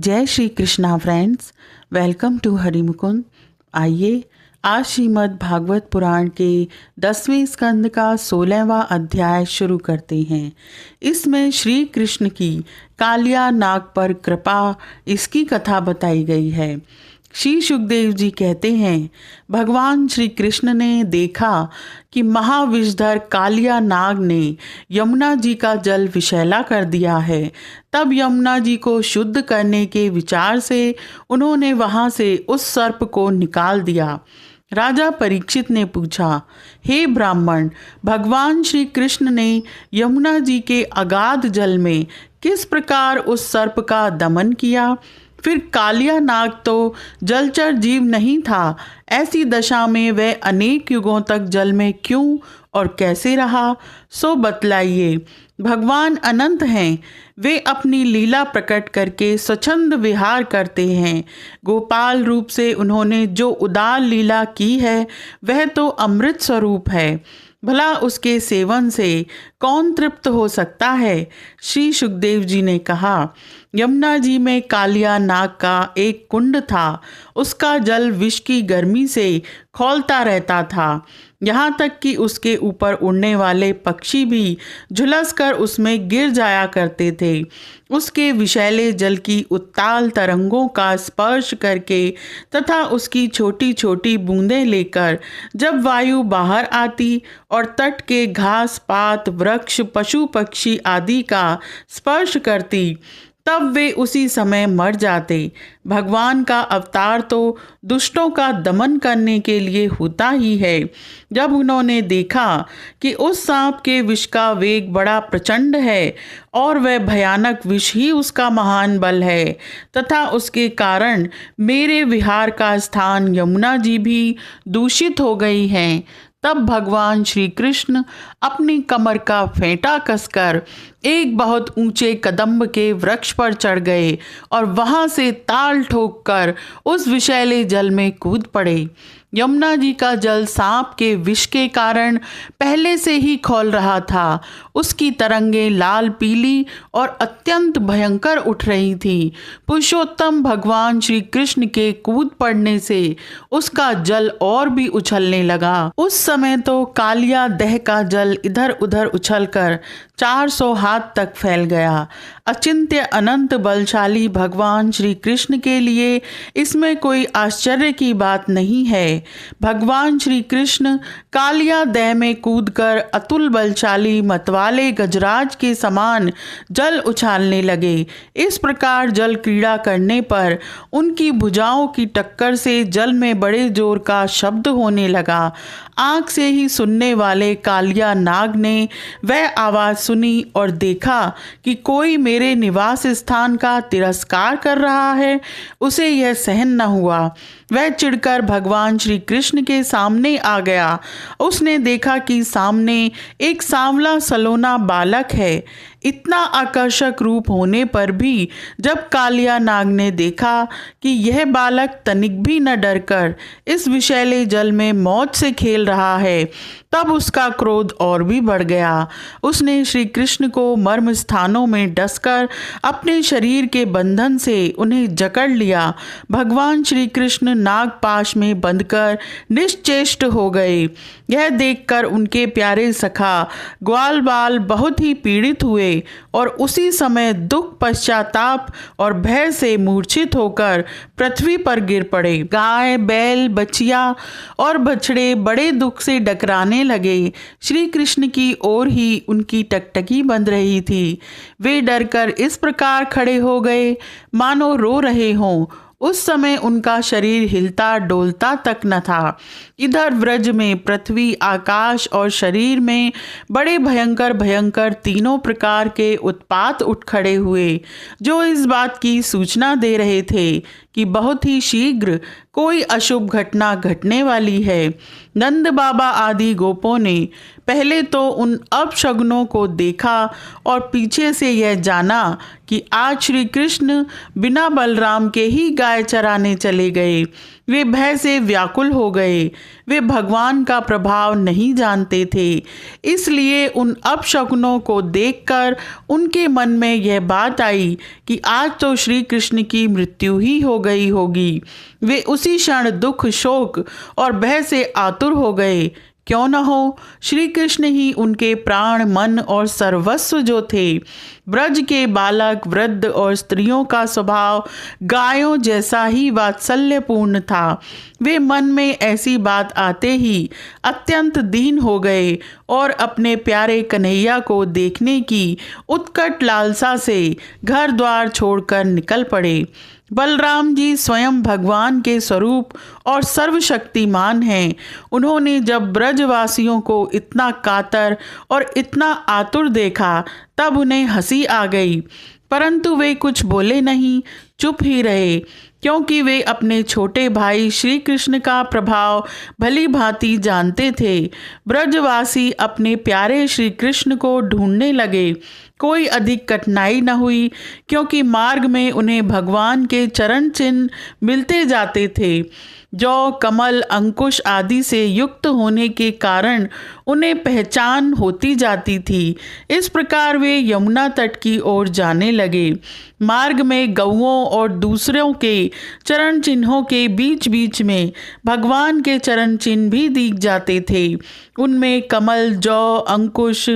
जय Shri Krishna friends, welcome to Harimukund. आइए आज श्रीमद् भागवत पुराण के 10वें स्कंद का 16वां अध्याय शुरू करते हैं। इसमें श्री कृष्ण की कालिया नाग पर कृपा इसकी कथा बताई गई है। श्री सुखदेव जी कहते हैं, भगवान श्री कृष्ण ने देखा कि महाविषधर कालिया नाग ने यमुना जी का जल विषैला कर दिया है। तब यमुना जी को शुद्ध करने के विचार से उन्होंने वहां से उस सर्प को निकाल दिया। राजा परीक्षित ने पूछा, हे ब्राह्मण, भगवान श्री कृष्ण ने यमुना जी के अगाध जल में किस प्रकार उस सर्प का दमन किया? फिर कालिया नाग तो जलचर जीव नहीं था, ऐसी दशा में वह अनेक युगों तक जल में क्यों और कैसे रहा, सो बतलाइए। भगवान अनंत हैं, वे अपनी लीला प्रकट करके स्वच्छंद विहार करते हैं। गोपाल रूप से उन्होंने जो उदार लीला की है वह तो अमृत स्वरूप है। भला उसके सेवन से कौन तृप्त हो सकता है? श्री सुखदेव जी ने कहा, यमुना जी में कालिया नाग का एक कुंड था। उसका जल विष की गर्मी से खौलता रहता था, यहाँ तक कि उसके ऊपर उड़ने वाले पक्षी भी झुलस कर उसमें गिर जाया करते थे। उसके विषैले जल की उत्ताल तरंगों का स्पर्श करके तथा उसकी छोटी छोटी बूंदें लेकर जब वायु बाहर आती और तट के घास पात वृक्ष पशु पक्षी आदि का स्पर्श करती, तब वे उसी समय मर जाते। भगवान का अवतार तो दुष्टों का दमन करने के लिए होता ही है। जब उन्होंने देखा कि उस सांप के विष का वेग बड़ा प्रचंड है और वह भयानक विष ही उसका महान बल है तथा उसके कारण मेरे विहार का स्थान यमुना जी भी दूषित हो गई हैं, तब भगवान श्री कृष्ण अपनी कमर का फेंटा कसकर एक बहुत ऊंचे कदम्ब के वृक्ष पर चढ़ गए और वहां से ताल ठोक कर उस विषैले जल में कूद पड़े। यमुना जी का जल सांप के विष के कारण पहले से ही खौल रहा था। उसकी तरंगें लाल पीली और अत्यंत भयंकर उठ रही थी। पुरुषोत्तम भगवान श्री कृष्ण के कूद पड़ने से उसका जल और भी उछलने लगा। उस समय तो कालिया दह का जल इधर उधर उछलकर 400 हाथ तक फैल गया। अचिंत्य अनंत बलशाली भगवान श्री कृष्ण के लिए इसमें कोई आश्चर्य की बात नहीं है। भगवान श्री कृष्ण कालिया दह में कूदकर अतुल बलशाली मतवाले गजराज के समान जल उछालने लगे। इस प्रकार जल क्रीड़ा करने पर उनकी भुजाओं की टक्कर से जल में बड़े जोर का शब्द होने लगा। आँख से ही सुनने वाले कालिया नाग ने वह आवाज़ सुनी और देखा कि कोई मेरे निवास स्थान का तिरस्कार कर रहा है। उसे यह सहन न हुआ। वह चिढ़कर भगवान श्री कृष्ण के सामने आ गया। उसने देखा कि सामने एक सांवला सलोना बालक है। इतना आकर्षक रूप होने पर भी जब कालिया नाग ने देखा कि यह बालक तनिक भी न डरकर इस विषैले जल में मौज से खेल रहा है, तब उसका क्रोध और भी बढ़ गया। उसने श्री कृष्ण को मर्म स्थानों में डसकर अपने शरीर के बंधन से उन्हें जकड़ लिया। भगवान श्री कृष्ण नागपाश में बंधकर निश्चेष्ट हो गए। यह देखकर उनके प्यारे सखा ग्वाल बाल बहुत ही पीड़ित हुए और उसी समय दुख, पश्चाताप और भय से मूर्छित होकर पृथ्वी पर गिर पड़े। गाय, बैल, बछिया और बछड़े बड़े दुख से डकराने लगे। श्री कृष्ण की ओर ही उनकी टकटकी बंध रही थी। वे डरकर इस प्रकार खड़े हो गए मानो रो रहे हों। उस समय उनका शरीर हिलता डोलता तक न था। इधर व्रज में पृथ्वी, आकाश और शरीर में बड़े भयंकर भयंकर तीनों प्रकार के उत्पात उठ खड़े हुए, जो इस बात की सूचना दे रहे थे कि बहुत ही शीघ्र कोई अशुभ घटना घटने वाली है। नंद बाबा आदि गोपों ने पहले तो उन अपशगुनों को देखा और पीछे से यह जाना कि आज श्री कृष्ण बिना बलराम के ही गाय चराने चले गए। वे भय से व्याकुल हो गए। वे भगवान का प्रभाव नहीं जानते थे, इसलिए उन अपशकुनों को देखकर उनके मन में यह बात आई कि आज तो श्री कृष्ण की मृत्यु ही हो गई होगी। वे उसी क्षण दुख, शोक और भय से आतुर हो गए। क्यों न हो, श्री कृष्ण ही उनके प्राण, मन और सर्वस्व जो थे। ब्रज के बालक, वृद्ध और स्त्रियों का स्वभाव गायों जैसा ही वात्सल्यपूर्ण था। वे मन में ऐसी बात आते ही अत्यंत दीन हो गए और अपने प्यारे कन्हैया को देखने की उत्कट लालसा से घर द्वार छोड़कर निकल पड़े। बलराम जी स्वयं भगवान के स्वरूप और सर्वशक्तिमान हैं। उन्होंने जब ब्रजवासियों को इतना कातर और इतना आतुर देखा तब उन्हें हंसी आ गई, परंतु वे कुछ बोले नहीं, चुप ही रहे, क्योंकि वे अपने छोटे भाई श्री कृष्ण का प्रभाव भली भांति जानते थे। ब्रजवासी अपने प्यारे श्री कृष्ण को ढूंढने लगे। कोई अधिक कठिनाई न हुई, क्योंकि मार्ग में उन्हें भगवान के चरण चिन्ह मिलते जाते थे। जौ, कमल, अंकुश आदि से युक्त होने के कारण उन्हें पहचान होती जाती थी। इस प्रकार वे यमुना तट की ओर जाने लगे। मार्ग में गौओं और दूसरों के चरण चिन्हों के बीच बीच में भगवान के चरण चिन्ह भी दिख जाते थे। उनमें कमल, जौ, अंकुश,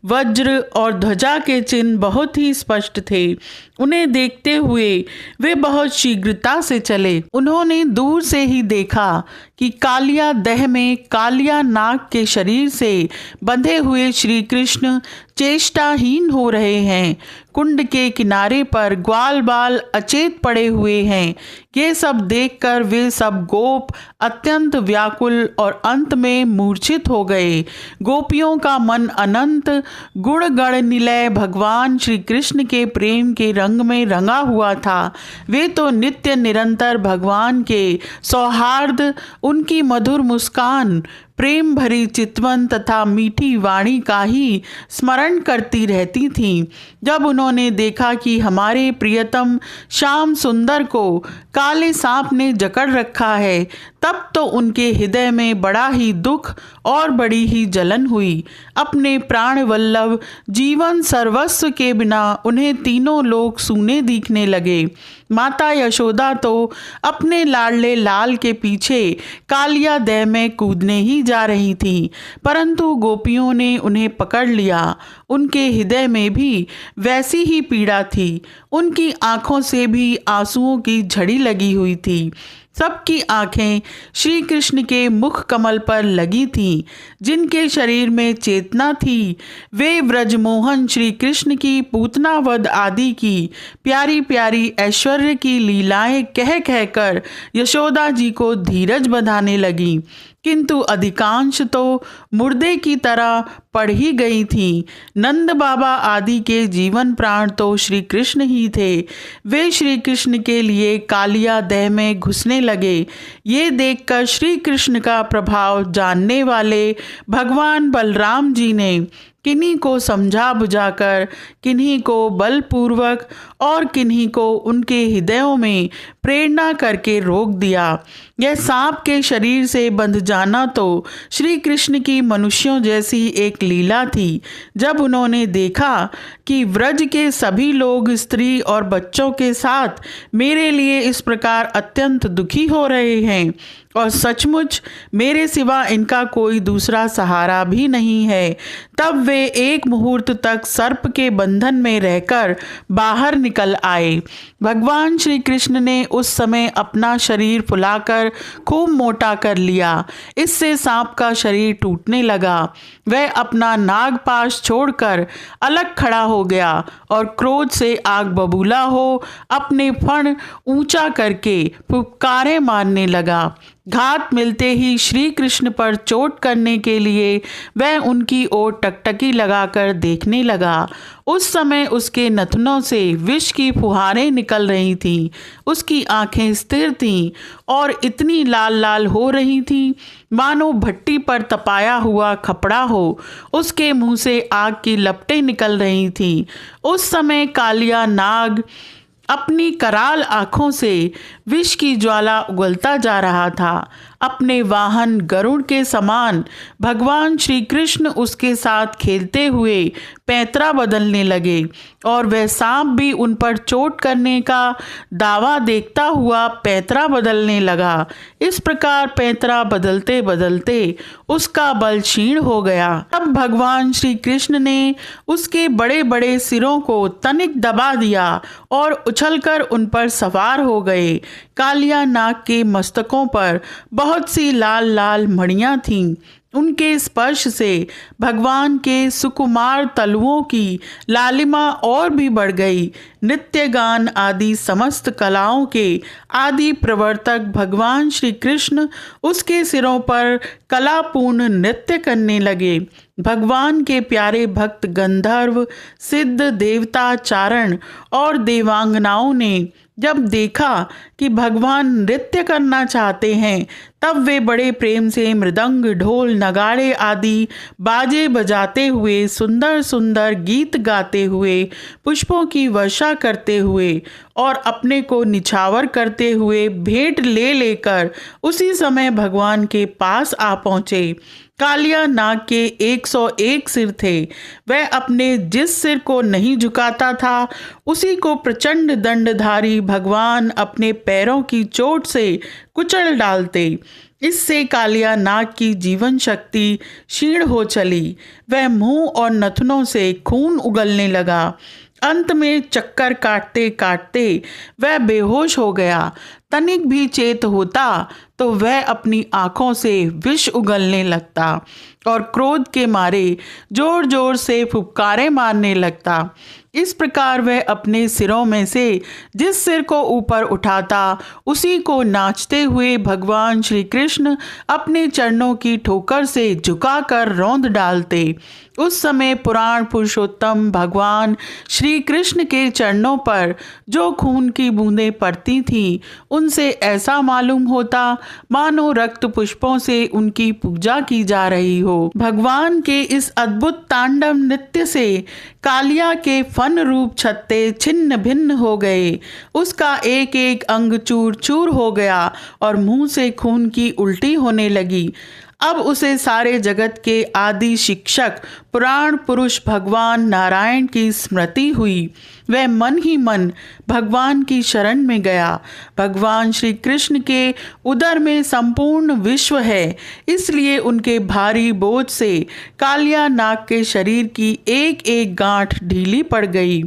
वज्र और ध्वजा के चिन्ह बहुत ही स्पष्ट थे। उन्हें देखते हुए वे बहुत शीघ्रता से चले। उन्होंने दूर से ही देखा कि कालिया देह में कालिया नाग के शरीर से बंधे हुए श्री कृष्ण चेष्टाहीन हो रहे हैं। कुंड के किनारे पर ग्वाल बाल अचेत पड़े हुए हैं। ये सब देखकर वे सब गोप अत्यंत व्याकुल और अंत में मूर्छित हो गए। गोपियों का मन अनंत गुण गण निलय भगवान श्री कृष्ण के प्रेम के रंग में रंगा हुआ था। वे तो नित्य निरंतर भगवान के सौहार्द, उनकी मधुर मुस्कान, प्रेम भरी चितवन तथा मीठी वाणी का ही स्मरण करती रहती थीं। जब उन्होंने देखा कि हमारे प्रियतम श्याम सुंदर को काले सांप ने जकड़ रखा है, तब तो उनके हृदय में बड़ा ही दुख और बड़ी ही जलन हुई। अपने प्राण वल्लभ जीवन सर्वस्व के बिना उन्हें तीनों लोग सूने दिखने लगे। माता यशोदा तो अपने लाडले लाल के पीछे कालिया देह में कूदने ही जा रही थी, परंतु गोपियों ने उन्हें पकड़ लिया। उनके हृदय में भी वैसी ही पीड़ा थी। उनकी आंखों से भी आंसुओं की झड़ी लगी हुई थी। सबकी आंखें श्री कृष्ण के मुख कमल पर लगी थीं। जिनके शरीर में चेतना थी वे ब्रजमोहन श्री कृष्ण की पूतनावध आदि की प्यारी प्यारी ऐश्वर्य की लीलाएं कह कहकर यशोदा जी को धीरज बंधाने लगी, किंतु अधिकांश तो मुर्दे की तरह पड़ ही गई थीं। नंद बाबा आदि के जीवन प्राण तो श्री कृष्ण ही थे। वे श्री कृष्ण के लिए कालिया देह में घुसने लगे। ये देखकर श्री कृष्ण का प्रभाव जानने वाले भगवान बलराम जी ने किन्हीं को समझा बुझाकर, किन्हीं को बलपूर्वक और किन्हीं को उनके हृदयों में प्रेरणा करके रोक दिया। यह सांप के शरीर से बंध जाना तो श्री कृष्ण की मनुष्यों जैसी एक लीला थी। जब उन्होंने देखा कि व्रज के सभी लोग स्त्री और बच्चों के साथ मेरे लिए इस प्रकार अत्यंत दुखी हो रहे हैं और सचमुच मेरे सिवा इनका कोई दूसरा सहारा भी नहीं है, तब वे एक मुहूर्त तक सर्प के बंधन में रहकर बाहर निकल आए। भगवान श्री कृष्ण ने उस समय अपना शरीर फुलाकर खूब मोटा कर लिया। इससे सांप का शरीर टूटने लगा। वह अपना नागपाश छोड़कर अलग खड़ा हो गया और क्रोध से आग बबूला हो अपने फण ऊंचा करके फुफकारे मारने लगा। घात मिलते ही श्री कृष्ण पर चोट करने के लिए वह उनकी ओर टकटकी लगाकर देखने लगा। उस समय उसके नथनों से विष की फुहारें निकल रही थीं। उसकी आंखें स्थिर थीं और इतनी लाल लाल हो रही थीं मानो भट्टी पर तपाया हुआ खपड़ा हो। उसके मुंह से आग की लपटें निकल रही थीं। उस समय कालिया नाग अपनी कराल आंखों से विष की ज्वाला उगलता जा रहा था। अपने वाहन गरुड़ के समान भगवान श्री कृष्ण उसके साथ खेलते हुए पैंतरा बदलने लगे और वह सांप भी उन पर चोट करने का दावा देखता हुआ पैंतरा बदलने लगा। इस प्रकार पैंतरा बदलते बदलते उसका बल क्षीण हो गया। तब भगवान श्री कृष्ण ने उसके बड़े बड़े सिरों को तनिक दबा दिया और उछलकर उन पर सवार हो गए। कालिया नाग के मस्तकों पर बहुत सी लाल लाल मणियां थीं। उनके स्पर्श से भगवान के सुकुमार तलुओं की लालिमा और भी बढ़ गई। नृत्य गान आदि समस्त कलाओं के आदि प्रवर्तक भगवान श्री कृष्ण उसके सिरों पर कलापूर्ण नृत्य करने लगे। भगवान के प्यारे भक्त गंधर्व, सिद्ध, देवता, चारण और देवांगनाओं ने जब देखा कि भगवान नृत्य करना चाहते हैं, तब वे बड़े प्रेम से मृदंग, ढोल, नगाड़े आदि बाजे बजाते हुए, सुंदर सुंदर गीत गाते हुए, पुष्पों की वर्षा करते हुए और अपने को निछावर करते हुए भेंट ले लेकर उसी समय भगवान के पास आ पहुँचे। कालिया नाग के 101 सिर थे। वह अपने जिस सिर को नहीं झुकाता था, उसी को प्रचंड दंडधारी भगवान अपने पैरों की चोट से कुचल डालते। इससे कालिया नाग की जीवन शक्ति क्षीण हो चली। वह मुंह और नथनों से खून उगलने लगा। अंत में चक्कर काटते काटते वह बेहोश हो गया। तनिक भी चेत होता तो वह अपनी आंखों से विष उगलने लगता और क्रोध के मारे जोर जोर से फुफकारे मारने लगता। इस प्रकार वह अपने सिरों में से जिस सिर को ऊपर उठाता, उसी को नाचते हुए भगवान श्री कृष्ण अपने चरणों की ठोकर से झुकाकर रौंद डालते। उस समय पुराण पुरुषोत्तम भगवान श्री कृष्ण के चरणों पर जो खून की बूंदें पड़ती थीं, उनसे ऐसा मालूम होता मानो रक्त पुष्पों से उनकी पूजा की जा रही हो। भगवान के इस अद्भुत तांडव नृत्य से कालिया के फन रूप छत्ते छिन्न भिन्न हो गए। उसका एक एक अंग चूर चूर हो गया और मुंह से खून की उल्टी होने लगी। अब उसे सारे जगत के आदि शिक्षक पुराण पुरुष भगवान नारायण की स्मृति हुई। वह मन ही मन भगवान की शरण में गया। भगवान श्री कृष्ण के उदर में संपूर्ण विश्व है, इसलिए उनके भारी बोझ से कालिया नाग के शरीर की एक एक गांठ ढीली पड़ गई।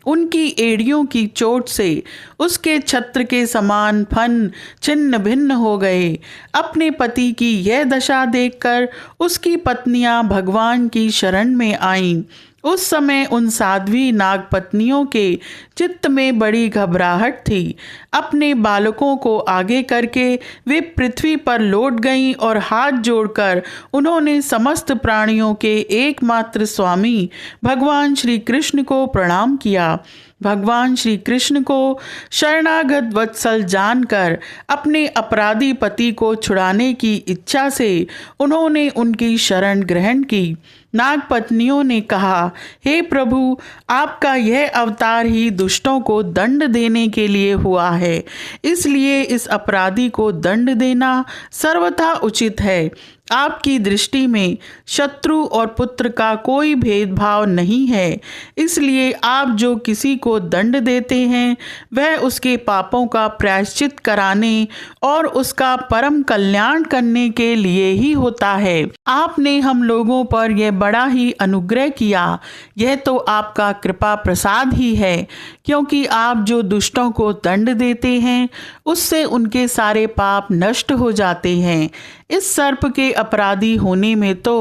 उनकी एड़ियों की चोट से उसके छत्र के समान फन छिन्न भिन्न हो गए। अपने पति की यह दशा देखकर उसकी पत्नियां भगवान की शरण में आईं। उस समय उन साध्वी नाग पत्नियों के चित्त में बड़ी घबराहट थी। अपने बालकों को आगे करके वे पृथ्वी पर लौट गईं और हाथ जोड़कर उन्होंने समस्त प्राणियों के एकमात्र स्वामी भगवान श्री कृष्ण को प्रणाम किया। भगवान श्री कृष्ण को शरणागत वत्सल जानकर अपने अपराधी पति को छुड़ाने की इच्छा से उन्होंने उनकी शरण ग्रहण की। नाग पत्नियों ने कहा, हे प्रभु, आपका यह अवतार ही दुष्टों को दंड देने के लिए हुआ है, इसलिए इस अपराधी को दंड देना सर्वथा उचित है। आपकी दृष्टि में शत्रु और पुत्र का कोई भेदभाव नहीं है, इसलिए आप जो किसी को दंड देते हैं वह उसके पापों का प्रायश्चित कराने और उसका परम कल्याण करने के लिए ही होता है। आपने हम लोगों पर यह बड़ा ही अनुग्रह किया। यह तो आपका कृपा प्रसाद ही है, क्योंकि आप जो दुष्टों को दंड देते हैं उससे उनके सारे पाप नष्ट हो जाते हैं। इस सर्प के अपराधी होने में तो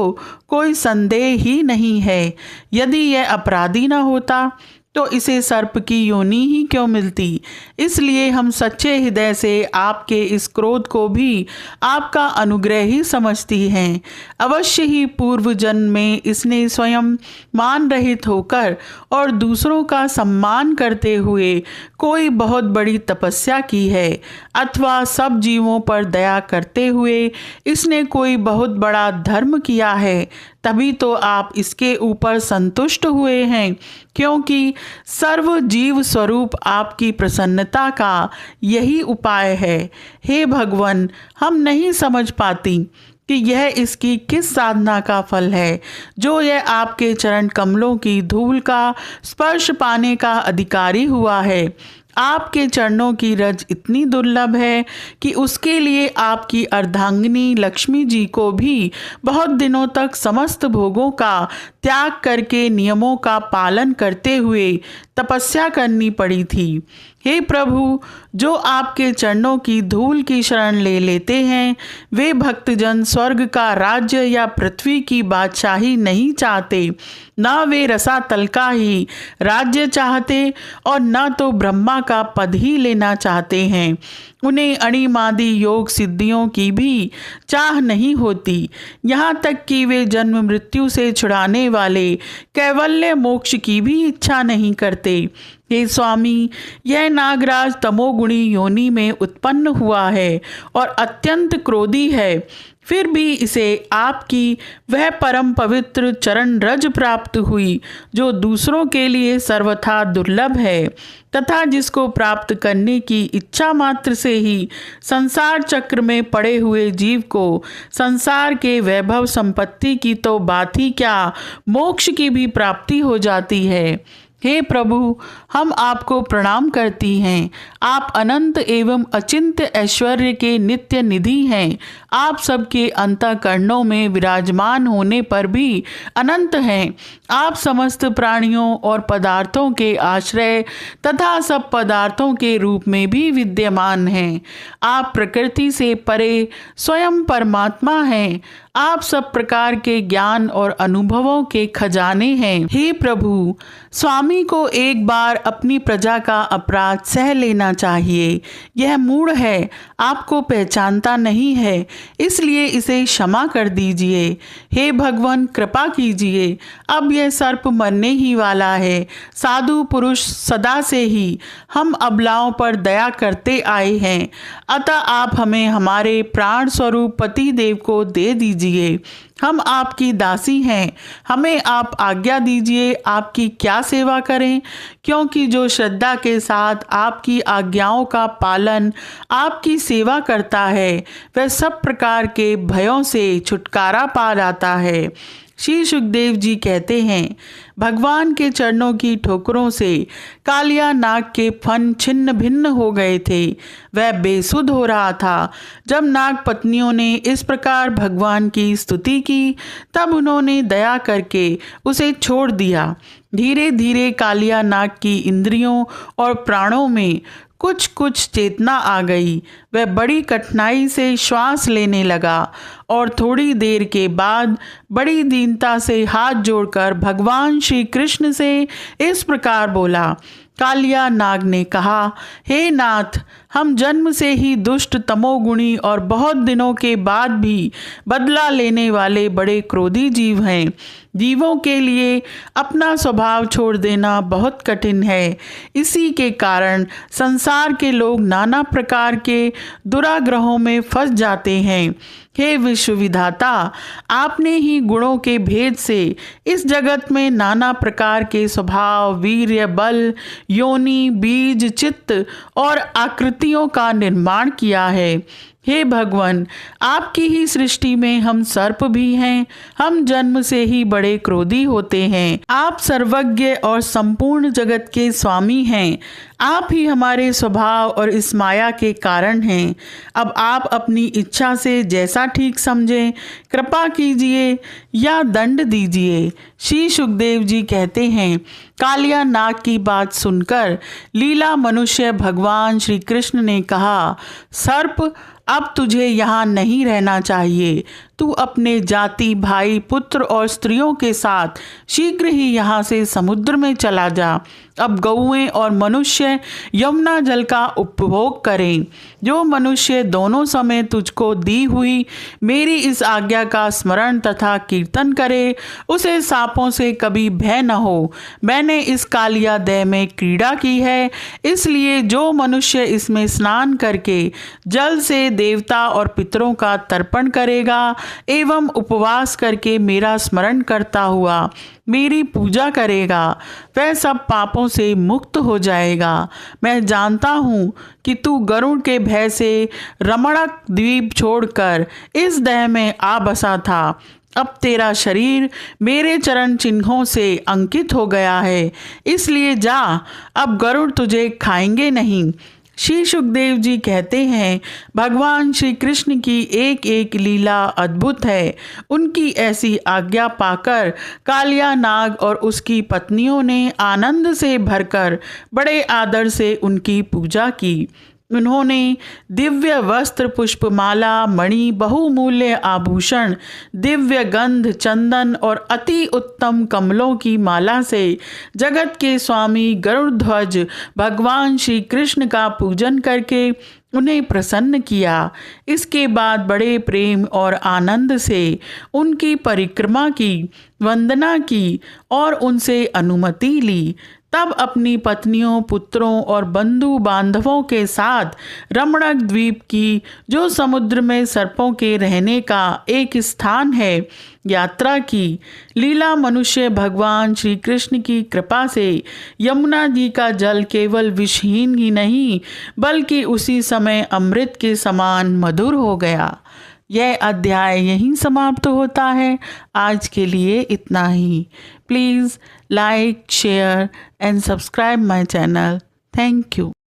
कोई संदेह ही नहीं है। यदि यह अपराधी न होता तो इसे सर्प की योनि ही क्यों मिलती। इसलिए हम सच्चे हृदय से आपके इस क्रोध को भी आपका अनुग्रह ही समझती हैं। अवश्य ही पूर्व जन्म में इसने स्वयं मान रहित होकर और दूसरों का सम्मान करते हुए कोई बहुत बड़ी तपस्या की है, अथवा सब जीवों पर दया करते हुए इसने कोई बहुत बड़ा धर्म किया है, तभी तो आप इसके ऊपर संतुष्ट हुए हैं, क्योंकि सर्व जीव स्वरूप आपकी प्रसन्नता का यही उपाय है। हे भगवान, हम नहीं समझ पाती कि यह इसकी किस साधना का फल है, जो यह आपके चरण कमलों की धूल का स्पर्श पाने का अधिकारी हुआ है। आपके चरणों की रज इतनी दुर्लभ है कि उसके लिए आपकी अर्धांगिनी लक्ष्मी जी को भी बहुत दिनों तक समस्त भोगों का त्याग करके नियमों का पालन करते हुए तपस्या करनी पड़ी थी। हे प्रभु, जो आपके चरणों की धूल की शरण ले लेते हैं, वे भक्तजन स्वर्ग का राज्य या पृथ्वी की बादशाही नहीं चाहते, न वे रसातल का ही राज्य चाहते और न तो ब्रह्मा का पद ही लेना चाहते हैं। उन्हें अणिमादि योग सिद्धियों की भी चाह नहीं होती, यहाँ तक कि वे जन्म मृत्यु से छुड़ाने वाले कैवल्य मोक्ष की भी इच्छा नहीं करते। हे स्वामी, यह नागराज तमोगुणी योनि में उत्पन्न हुआ है और अत्यंत क्रोधी है, फिर भी इसे आपकी वह परम पवित्र चरण रज प्राप्त हुई जो दूसरों के लिए सर्वथा दुर्लभ है, तथा जिसको प्राप्त करने की इच्छा मात्र से ही संसार चक्र में पड़े हुए जीव को संसार के वैभव संपत्ति की तो बात ही क्या, मोक्ष की भी प्राप्ति हो जाती है। हे प्रभु, हम आपको प्रणाम करती हैं। आप अनंत एवं अचिंत्य ऐश्वर्य के नित्य निधि हैं। आप सबके अंतःकरणों में विराजमान होने पर भी अनंत हैं। आप समस्त प्राणियों और पदार्थों के आश्रय तथा सब पदार्थों के रूप में भी विद्यमान हैं। आप प्रकृति से परे स्वयं परमात्मा हैं। आप सब प्रकार के ज्ञान और अनुभवों के खजाने हैं। हे प्रभु, स्वामी को एक बार अपनी प्रजा का अपराध सह लेना चाहिए। यह मूढ़ है, आपको पहचानता नहीं है, इसलिए इसे क्षमा कर दीजिए। हे भगवान, कृपा कीजिए। अब यह सर्प मरने ही वाला है। साधु पुरुष सदा से ही हम अबलाओं पर दया करते आए हैं, अतः आप हमें हमारे प्राण स्वरूप पति देव को दे दीजिए। हम आपकी दासी हैं, हमें आप आज्ञा दीजिए आपकी क्या सेवा करें, क्योंकि जो श्रद्धा के साथ आपकी आज्ञाओं का पालन आपकी सेवा करता है, वह सब प्रकार के भयों से छुटकारा पा जाता है। श्री सुखदेव जी कहते हैं, भगवान के चरणों की ठोकरों से कालिया नाग के फन छिन्न भिन्न हो गए थे। वह बेसुध हो रहा था। जब नाग पत्नियों ने इस प्रकार भगवान की स्तुति की, तब उन्होंने दया करके उसे छोड़ दिया। धीरे धीरे कालिया नाग की इंद्रियों और प्राणों में कुछ कुछ चेतना आ गई। वह बड़ी कठिनाई से श्वास लेने लगा और थोड़ी देर के बाद बड़ी दीनता से हाथ जोड़कर भगवान श्री कृष्ण से इस प्रकार बोला। कालिया नाग ने कहा, हे नाथ, हम जन्म से ही दुष्ट तमोगुणी और बहुत दिनों के बाद भी बदला लेने वाले बड़े क्रोधी जीव हैं। जीवों के लिए अपना स्वभाव छोड़ देना बहुत कठिन है। इसी के कारण संसार के लोग नाना प्रकार के दुराग्रहों में फंस जाते हैं। हे विश्व विधाता, आपने ही गुणों के भेद से इस जगत में नाना प्रकार के स्वभाव, वीर्य, बल, योनि, बीज, चित्त और आकृतियों का निर्माण किया है। हे भगवान, आपकी ही सृष्टि में हम सर्प भी हैं। हम जन्म से ही बड़े क्रोधी होते हैं। आप सर्वज्ञ और संपूर्ण जगत के स्वामी हैं। आप ही हमारे स्वभाव और इस माया के कारण हैं। अब आप अपनी इच्छा से जैसा ठीक समझें, कृपा कीजिए या दंड दीजिए। श्री सुखदेव जी कहते हैं, कालिया नाग की बात सुनकर लीला मनुष्य भगवान श्री कृष्ण ने कहा, सर्प, अब तुझे यहाँ नहीं रहना चाहिए। तू अपने जाति, भाई, पुत्र और स्त्रियों के साथ शीघ्र ही यहाँ से समुद्र में चला जा। अब गौएं और मनुष्य यमुना जल का उपभोग करें। जो मनुष्य दोनों समय तुझको दी हुई मेरी इस आज्ञा का स्मरण तथा कीर्तन करे, उसे सांपों से कभी भय न हो। मैंने इस कालिया दह में क्रीड़ा की है, इसलिए जो मनुष्य इसमें स्नान करके जल से देवता और पितरों का तर्पण करेगा एवं उपवास करके मेरा स्मरण करता हुआ मेरी पूजा करेगा, वह सब पापों से मुक्त हो जाएगा। मैं जानता हूँ कि तू गरुड़ के भय से रमणक द्वीप छोड़कर इस दह में आ बसा था। अब तेरा शरीर मेरे चरण चिन्हों से अंकित हो गया है, इसलिए जा, अब गरुड़ तुझे खाएंगे नहीं। श्री सुखदेव जी कहते हैं, भगवान श्री कृष्ण की एक एक लीला अद्भुत है। उनकी ऐसी आज्ञा पाकर कालिया नाग और उसकी पत्नियों ने आनंद से भरकर बड़े आदर से उनकी पूजा की। उन्होंने दिव्य वस्त्र, पुष्पमाला, मणि, बहुमूल्य आभूषण, दिव्य गंध, चंदन और अति उत्तम कमलों की माला से जगत के स्वामी गरुड़ध्वज भगवान श्री कृष्ण का पूजन करके उन्हें प्रसन्न किया। इसके बाद बड़े प्रेम और आनंद से उनकी परिक्रमा की, वंदना की और उनसे अनुमति ली। तब अपनी पत्नियों, पुत्रों और बंधु बांधवों के साथ रमणक द्वीप की, जो समुद्र में सर्पों के रहने का एक स्थान है, यात्रा की। लीला मनुष्य भगवान श्री कृष्ण की कृपा से यमुना जी का जल केवल विषहीन ही नहीं बल्कि उसी समय अमृत के समान मधुर हो गया। यह अध्याय यहीं समाप्त होता है। आज के लिए इतना ही। Please like, share and subscribe my channel. Thank you.